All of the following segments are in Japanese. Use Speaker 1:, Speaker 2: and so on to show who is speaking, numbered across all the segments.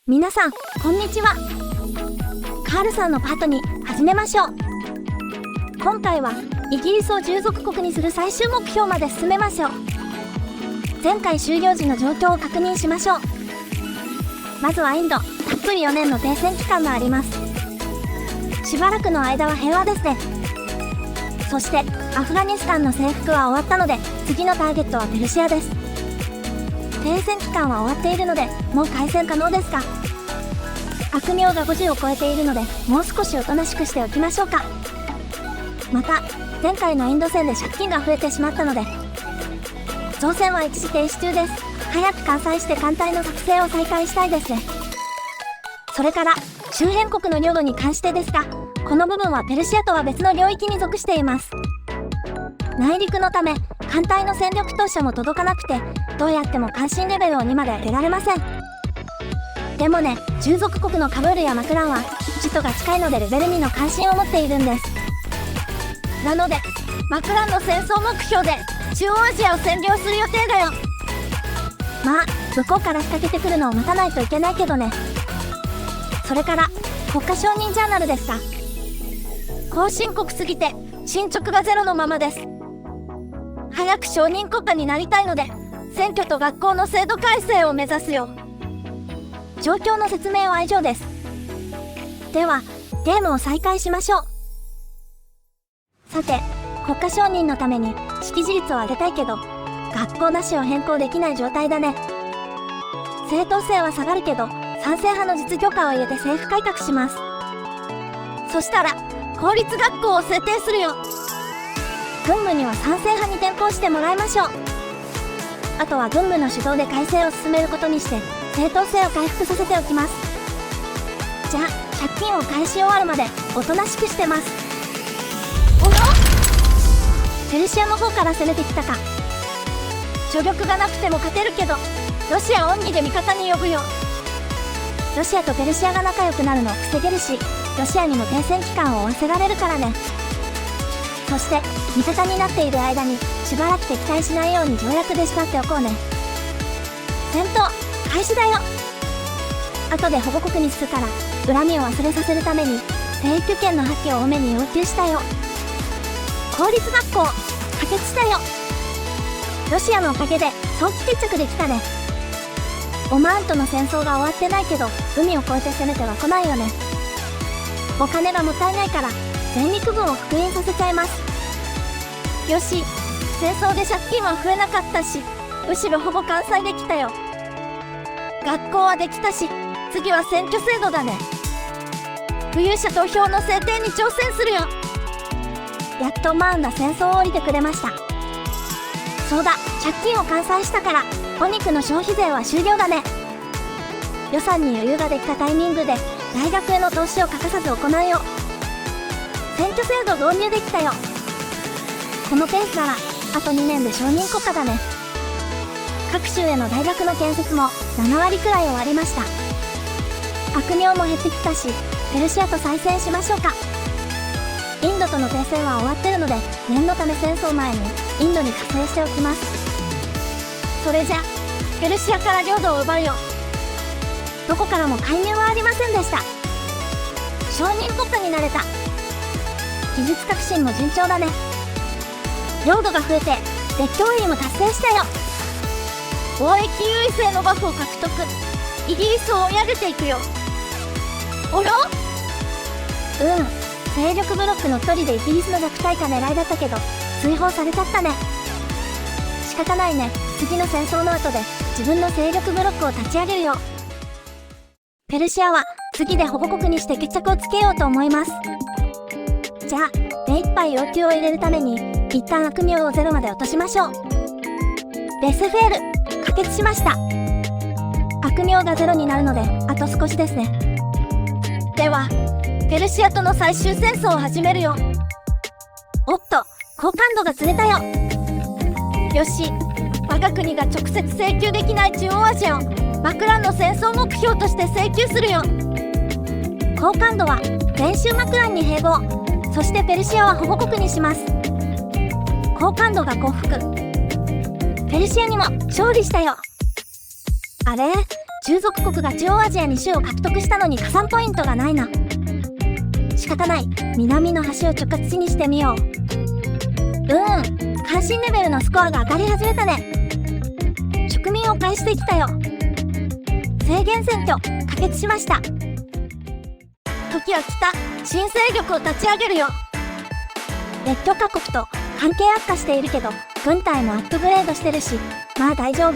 Speaker 1: 皆さん、こんにちは。カールさんのパートに始めましょう。今回は、イギリスを従属国にする最終目標まで進めましょう。前回終了時の状況を確認しましょう。まずはインド、たっぷり4年の停戦期間があります。しばらくの間は平和ですね。そして、アフガニスタンの征服は終わったので、次のターゲットはペルシアです。停戦期間は終わっているので、もう開戦可能ですか？悪名が50を超えているので、もう少しおとなしくしておきましょうか。また、前回のインド戦で借金が増えてしまったので、造船は一時停止中です。早く完済して艦隊の作成を再開したいですね。それから、周辺国の領土に関してですが、この部分はペルシアとは別の領域に属しています。内陸のため、艦隊の戦力投射も届かなくて、どうやっても関心レベルを2まで上げられません。でもね、従属国のカブールやマクランは、首都が近いのでレベル2の関心を持っているんです。なので、マクランの戦争目標で、中央アジアを占領する予定だよ。まあ、向こうから仕掛けてくるのを待たないといけないけどね。それから、国家承認ジャーナルですか。後進国すぎて、進捗がゼロのままです。早く承認国家になりたいので、選挙と学校の制度改正を目指すよ。状況の説明は以上です。では、ゲームを再開しましょう。さて、国家承認のために識字率を上げたいけど、学校なしを変更できない状態だね。正当性は下がるけど、賛成派の実業家を入れて政府改革します。そしたら、公立学校を制定するよ。軍務には賛成派に転校してもらいましょう。あとは軍務の主導で改正を進めることにして、正当性を回復させておきます。じゃあ、借金を返し終わるまで、おとなしくしてます。おら？ペルシアの方から攻めてきたか。助力がなくても勝てるけど、ロシアを恩義で味方に呼ぶよ。ロシアとペルシアが仲良くなるのを防げるし、ロシアにも停戦期間を負わせられるからね。そして、味方になっている間に、しばらく敵対しないように条約で縛っておこうね。戦闘、開始だよ。後で保護国にするから、恨みを忘れさせるために、生育権の破棄を多めに要求したよ。公立学校、可決したよ。ロシアのおかげで、早期決着できたね。オマーンとの戦争が終わってないけど、海を越えて攻めては来ないよね。お金がもったいないから、全陸軍を復員させちゃいます。よし、戦争で借金は増えなかったし、むしろほぼ完済できたよ。学校はできたし、次は選挙制度だね。富裕者投票の制定に挑戦するよ。やっとマーンが戦争を降りてくれました。そうだ、借金を完済したから、お肉の消費税は終了だね。予算に余裕ができたタイミングで、大学への投資を欠かさず行うよ。選挙制度導入できたよ。このペースなら、あと2年で承認国家だね。各州への大学の建設も7割くらい終わりました。悪名も減ってきたし、ペルシアと再戦しましょうか。インドとの停戦は終わってるので、念のため戦争前にインドに加勢しておきます。それじゃ、ペルシアから領土を奪うよ。どこからも介入はありませんでした。承認国家になれた。技術革新も順調だね。領土が増えて、列強入りも達成したよ。貿易優位性のバフを獲得。イギリスを追い上げていくよ。おろ？勢力ブロックの一人でイギリスの弱体化狙いだったけど、追放されちゃったね。仕方ないね。次の戦争の後で、自分の勢力ブロックを立ち上げるよ。ペルシアは、次で保護国にして決着をつけようと思います。じゃあ、目いっぱい要求を入れるために、一旦悪名をゼロまで落としましょう。デスフェール、可決しました。悪名がゼロになるので、あと少しですね。では、ペルシアとの最終戦争を始めるよ。おっと、好感度がずれたよ。よし、我が国が直接請求できない中央アジアを、マクランの戦争目標として請求するよ。好感度は、全州マクランに併合。そしてペルシアは保護国にします。好感度が幸福。ペルシアにも勝利したよ。あれ？中属国が中央アジアに州を獲得したのに加算ポイントがないな。仕方ない。南の端を直轄地にしてみよう。関心レベルのスコアが上がり始めたね。植民を返してきたよ。制限選挙可決しました。時は来た。新勢力を立ち上げるよ。列挙各国と関係悪化しているけど軍隊もアップグレードしてるし、まあ大丈夫。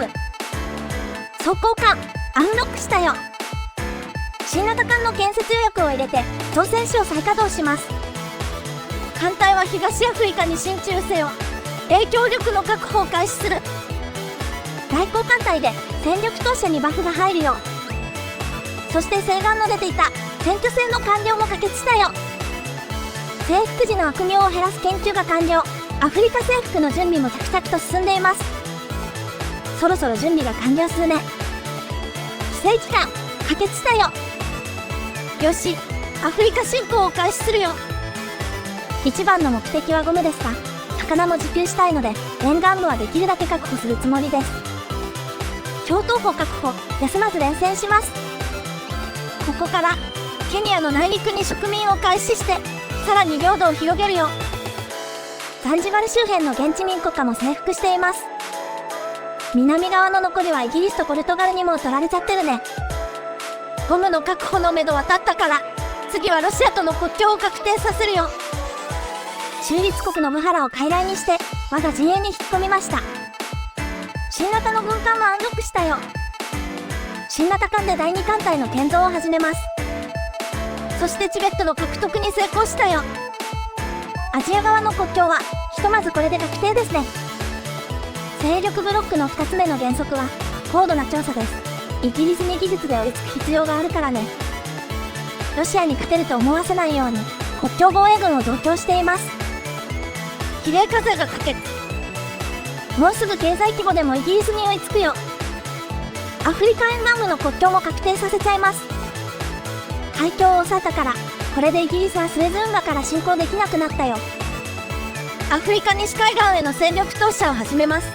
Speaker 1: 装甲艦アンロックしたよ。新型艦の建設予約を入れて造船所を再稼働します。艦隊は東アフリカに進駐せよ。影響力の確保を開始する。外交艦隊で戦力投射にバフが入るよ。そして西岸の出ていた選挙制の完了も可決したよ。征服時の悪名を減らす研究が完了。アフリカ征服の準備も着々と進んでいます。そろそろ準備が完了するね。規制期間可決したよ。よし、アフリカ侵攻を開始するよ。一番の目的はゴムですが、魚も自給したいので沿岸部はできるだけ確保するつもりです。共闘法確保、休まず連戦します。ここからケニアの内陸に植民を開始してさらに領土を広げるよ。ザンジバル周辺の現地民国家も征服しています。南側の残りはイギリスとポルトガルにも取られちゃってるね。ゴムの確保のめどは立ったから、次はロシアとの国境を確定させるよ。中立国のブハラを傀儡にして我が陣営に引き込みました。新型の軍艦もアンロックしたよ。新型艦で第2艦隊の建造を始めます。そしてチベットの獲得に成功したよ。アジア側の国境はひとまずこれで確定ですね。勢力ブロックの2つ目の原則は高度な調査です。イギリスに技術で追いつく必要があるからね。ロシアに勝てると思わせないように国境防衛軍を増強しています。比例課税が可決。もうすぐ経済規模でもイギリスに追いつくよ。アフリカ沿岸部の国境も確定させちゃいます。海峡を抑えたから、これでイギリスはスエズ運河から侵攻できなくなったよ。アフリカ西海岸への戦力投射を始めます。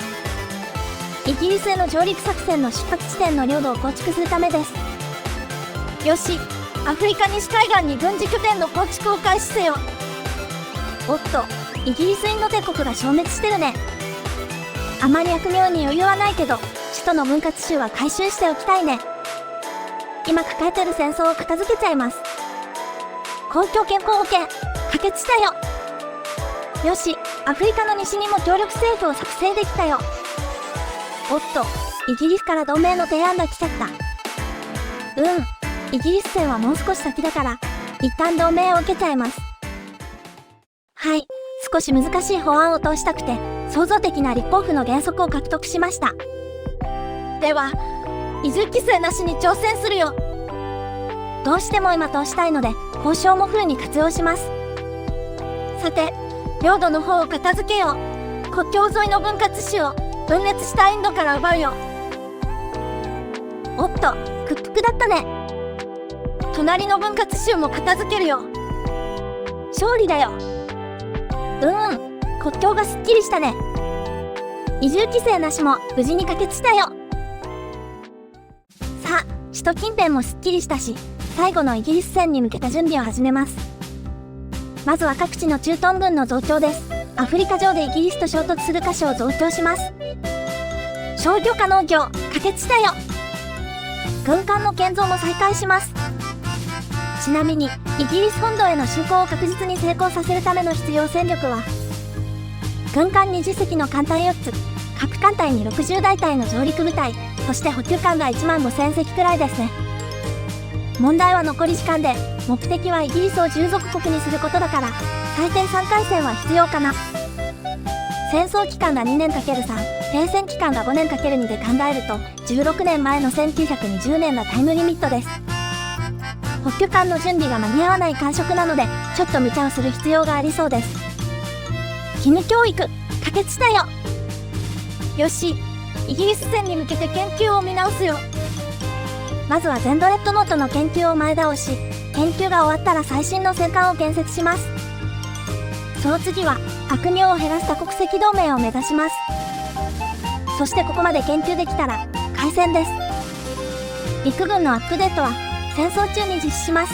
Speaker 1: イギリスへの上陸作戦の出発地点の領土を構築するためです。よし、アフリカ西海岸に軍事拠点の構築を開始せよ。おっと、イギリスインド帝国が消滅してるね。あまり悪名に余裕はないけど、首都の分割州は回収しておきたいね。今抱えてる戦争を片付けちゃいます。公共健康保険、可決したよ。よし、アフリカの西にも協力政府を作成できたよ。おっと、イギリスから同盟の提案が来ちゃった。イギリス戦はもう少し先だから、一旦同盟を受けちゃいます。はい、少し難しい法案を通したくて、創造的な立法府の原則を獲得しました。では、移住規制なしに挑戦するよ。どうしても今通したいので、交渉もフルに活用します。さて、領土の方を片付けよう。国境沿いの分割州を分裂したインドから奪うよ。おっと、屈服だったね。隣の分割州も片付けるよ。勝利だよ。国境がすっきりしたね。移住規制なしも無事に可決したよ。さあ、首都近辺もすっきりしたし、最後のイギリス戦に向けた準備を始めます。まずは各地の駐屯軍の増強です。アフリカ上でイギリスと衝突する箇所を増強します。商業化農業、可決したよ。軍艦の建造も再開します。ちなみに、イギリス本土への侵攻を確実に成功させるための必要戦力は、軍艦20隻の艦隊4つ、各艦隊に60大隊の上陸部隊、そして補給艦が1万5000隻くらいですね。問題は残り時間で、目的はイギリスを従属国にすることだから、最低3回戦は必要かな。戦争期間が2年 ×3、停戦期間が5年 ×2 で考えると、16年前の1920年がタイムリミットです。補給艦の準備が間に合わない感触なので、ちょっと無茶をする必要がありそうです。義務教育、可決したよ。よし、イギリス戦に向けて研究を見直すよ。まずはゼンドレッドノートの研究を前倒し、研究が終わったら最新の戦艦を建設します。その次は、悪名を減らす多国籍同盟を目指します。そしてここまで研究できたら、開戦です。陸軍のアップデートは戦争中に実施します。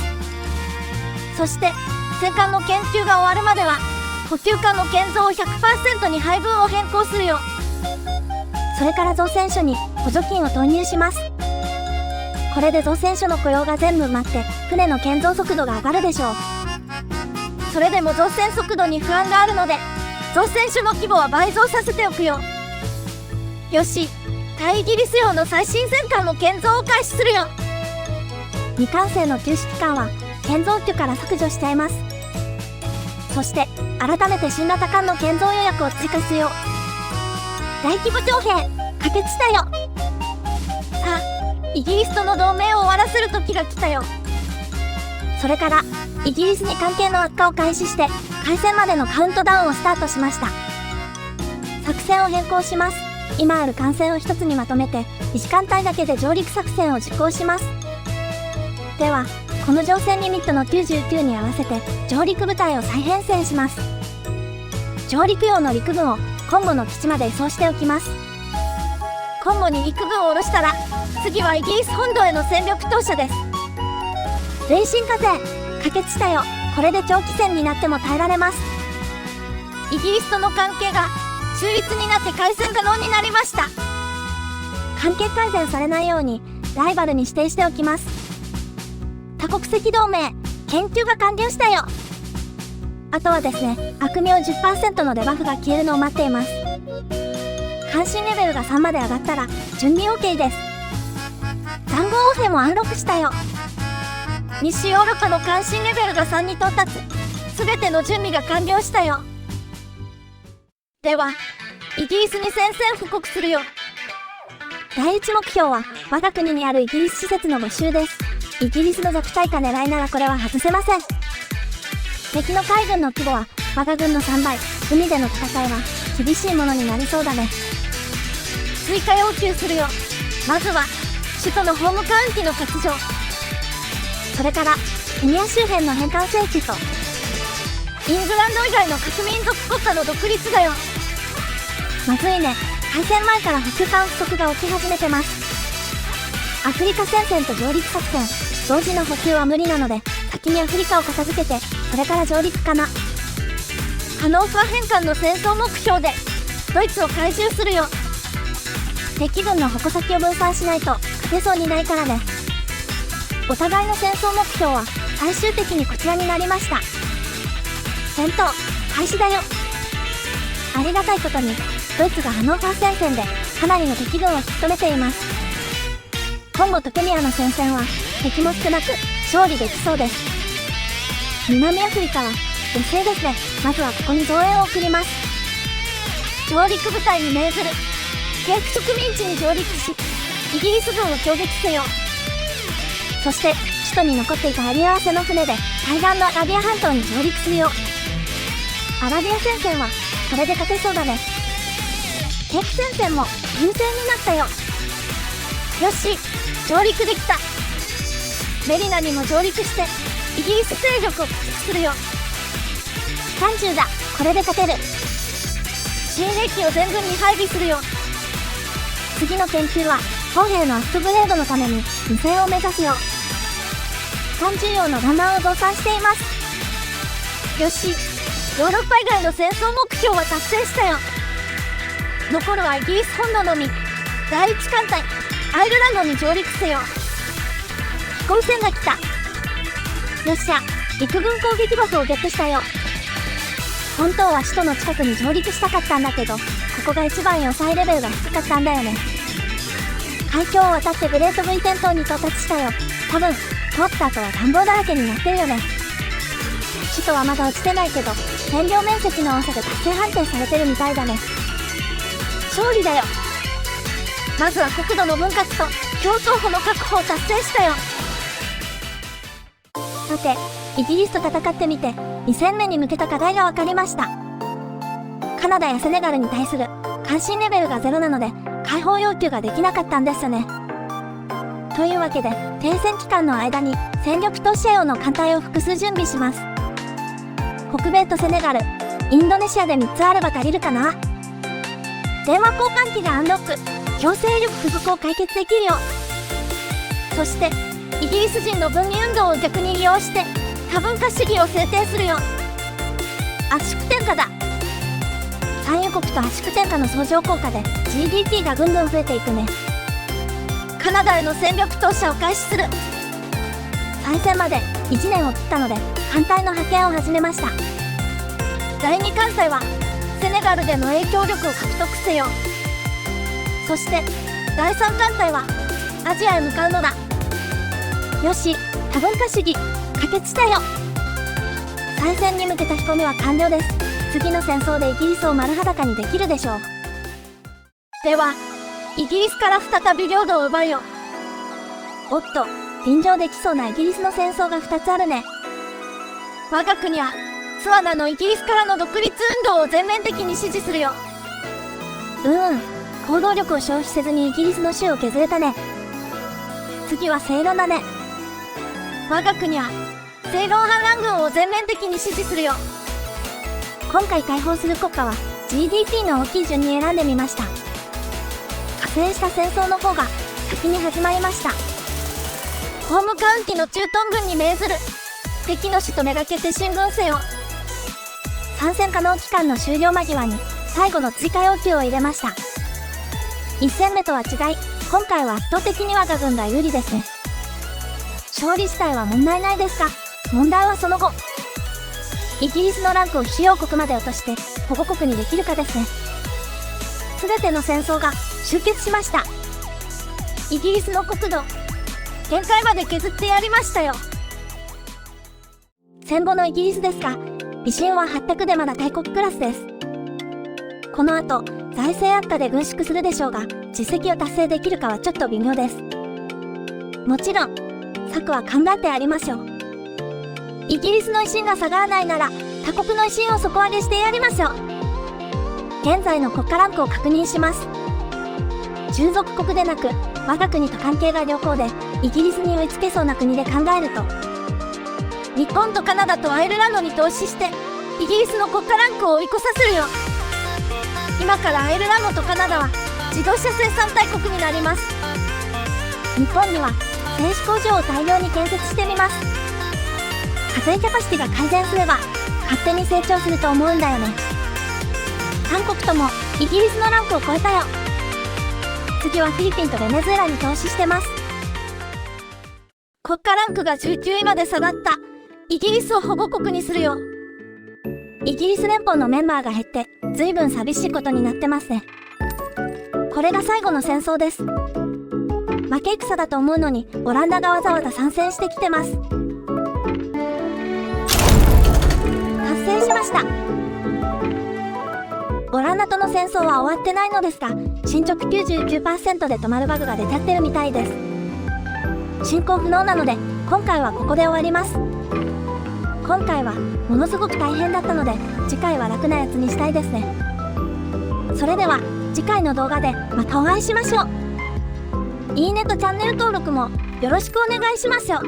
Speaker 1: そして戦艦の研究が終わるまでは補給艦の建造を 100% に配分を変更するよ。それから造船所に補助金を投入します。これで造船所の雇用が全部埋まって船の建造速度が上がるでしょう。それでも造船速度に不安があるので造船所の規模は倍増させておくよ。よし、対イギリス用の最新戦艦の建造を開始するよ。未完成の旧式艦は建造機から削除しちゃいます。そして改めて新型艦の建造予約を追加しよう。大規模徴兵可決したよ。さあ、イギリスとの同盟を終わらせる時が来たよ。それからイギリスに関係の悪化を開始して開戦までのカウントダウンをスタートしました。作戦を変更します。今ある艦船を一つにまとめて1時間帯だけで上陸作戦を実行します。ではこの乗船リミットの99に合わせて上陸部隊を再編成します。上陸用の陸軍をコンボの基地まで移送しておきます。コンボに陸軍を下ろしたら次はイギリス本土への戦力投射です。前進課税可決したよ。これで長期戦になっても耐えられます。イギリスとの関係が中立になって開戦可能になりました。関係改善されないようにライバルに指定しておきます。多国籍同盟研究が完了したよ。あとはですね、悪名 10% のデバフが消えるのを待っています。関心レベルが3まで上がったら準備 OK です。塹壕王兵もアンロックしたよ。西ヨーロッパの関心レベルが3に到達。すべての準備が完了したよ。ではイギリスに宣戦布告するよ。第一目標は我が国にあるイギリス施設の募集です。イギリスの弱体化狙いならこれは外せません。敵の海軍の規模は我が軍の3倍。海での戦いは厳しいものになりそうだね。追加要求するよ。まずは首都のホームカウンティの割譲、それからケニア周辺の返還請求とイングランド以外の各民族国家の独立だよ。まずいね。開戦前から補給艦不足が起き始めてます。アフリカ戦線と上陸作戦同時の補給は無理なので先にアフリカを片付けてそれから上陸かな。ハノーファ返還の戦争目標でドイツを懐柔するよ。敵軍の矛先を分散しないと勝てそうにないからね。お互いの戦争目標は最終的にこちらになりました。戦闘開始だよ。ありがたいことにドイツがハノーファー戦線でかなりの敵軍を引き止めています。コンゴとケニアの戦線は敵も少なく勝利できそうです。南アフリカは劣勢ですね。まずはここに増援を送ります。上陸部隊に命ずる。ケープ植民地に上陸しイギリス軍を攻撃せよ。そして首都に残っていたアリア合わせの船で対岸のアラビア半島に上陸するよ。アラビア戦線はこれで勝てそうだね。ケープ戦線も優勢になったよ。よし、上陸できた。メリナにも上陸してイギリス勢力を駆逐するよ。30だ。これで勝てる。新兵器を全軍に配備するよ。次の研究は砲兵のアップグレードのために無線を目指すよ。30用の弾丸を増産しています。よし、ヨーロッパ以外の戦争目標は達成したよ。残るはイギリス本土のみ。第一艦隊アイルランドに上陸せよ。飛行船が来た。よっしゃ、陸軍攻撃バフをゲットしたよ。本当は首都の近くに上陸したかったんだけど、ここが一番要塞レベルが低かったんだよね。海峡を渡ってグレート V 点島に到達したよ。多分通った後は田んぼだらけになってるよね。首都はまだ落ちてないけど占領面積の多さで達成判定されてるみたいだね。勝利だよ。まずは国土の分割と競争法の確保を達成したよ。さてイギリスと戦ってみて2戦目に向けた課題が分かりました。カナダやセネガルに対する関心レベルが0なので解放要求ができなかったんですよね。というわけで停戦期間の間に戦力投資用の艦隊を複数準備します。北米とセネガル、インドネシアで3つあれば足りるかな。電話交換機がアンロック、強制力不足を解決できるよ。そしてイギリス人の分離運動を逆に利用して多文化主義を制定するよ。圧縮転嫁だ。産油国と圧縮転嫁の相乗効果で GDP がぐんぐん増えていくね。カナダへの戦力投資を開始する。再選まで1年を切ったので艦隊の派遣を始めました。第2艦隊はセネガルでの影響力を獲得せよ。そして第3艦隊はアジアへ向かうのだ。よし、多文化主義可決したよ。再選に向けた仕込みは完了です。次の戦争でイギリスを丸裸にできるでしょう。ではイギリスから再び領土を奪うよ。おっと、臨場できそうなイギリスの戦争が2つあるね。我が国はスワナのイギリスからの独立運動を全面的に支持するよ。行動力を消費せずにイギリスの州を削れたね。次は正論だね。我が国は正論反乱軍を全面的に支持するよ。今回解放する国家は GDP の大きい順に選んでみました。加勢した戦争の方が先に始まりました。ホームカウンティの駐屯軍に命ずる。敵の首都めがけて進軍せよ。参戦可能期間の終了間際に最後の追加要求を入れました。1戦目とは違い、今回は圧倒的に我が軍が有利ですね。勝利自体は問題ないですが、問題はその後。イギリスのランクを主要国まで落として保護国にできるかですね。すべての戦争が終結しました。イギリスの国土、限界まで削ってやりましたよ。戦後のイギリスですが、威信は800でまだ大国クラスです。この後、財政悪化で軍縮するでしょうが、実績を達成できるかはちょっと微妙です。もちろん、策は考えてありましょう。イギリスの威信が下がらないなら、他国の威信を底上げしてやりましょう。現在の国家ランクを確認します。従属国でなく、我が国と関係が良好で、イギリスに追いつけそうな国で考えると、日本とカナダとアイルランドに投資して、イギリスの国家ランクを追い越させるよ。今からアイルランドとカナダは自動車生産大国になります。日本には製紙工場を大量に建設してみます。課税キャパシティが改善すれば勝手に成長すると思うんだよね。韓国ともイギリスのランクを超えたよ。次はフィリピンとベネズエラに投資してます。国家ランクが19位まで下がったイギリスを保護国にするよ。イギリス連邦のメンバーが減って随分寂しいことになってますね。これが最後の戦争です。負け戦だと思うのにオランダがわざわざ参戦してきてます。達成しました。オランダとの戦争は終わってないのですが、進捗 99% で止まるバグが出ちゃってるみたいです。進行不能なので今回はここで終わります。今回はものすごく大変だったので次回は楽なやつにしたいですね。それでは次回の動画でまたお会いしましょう。いいねとチャンネル登録もよろしくお願いしますよ。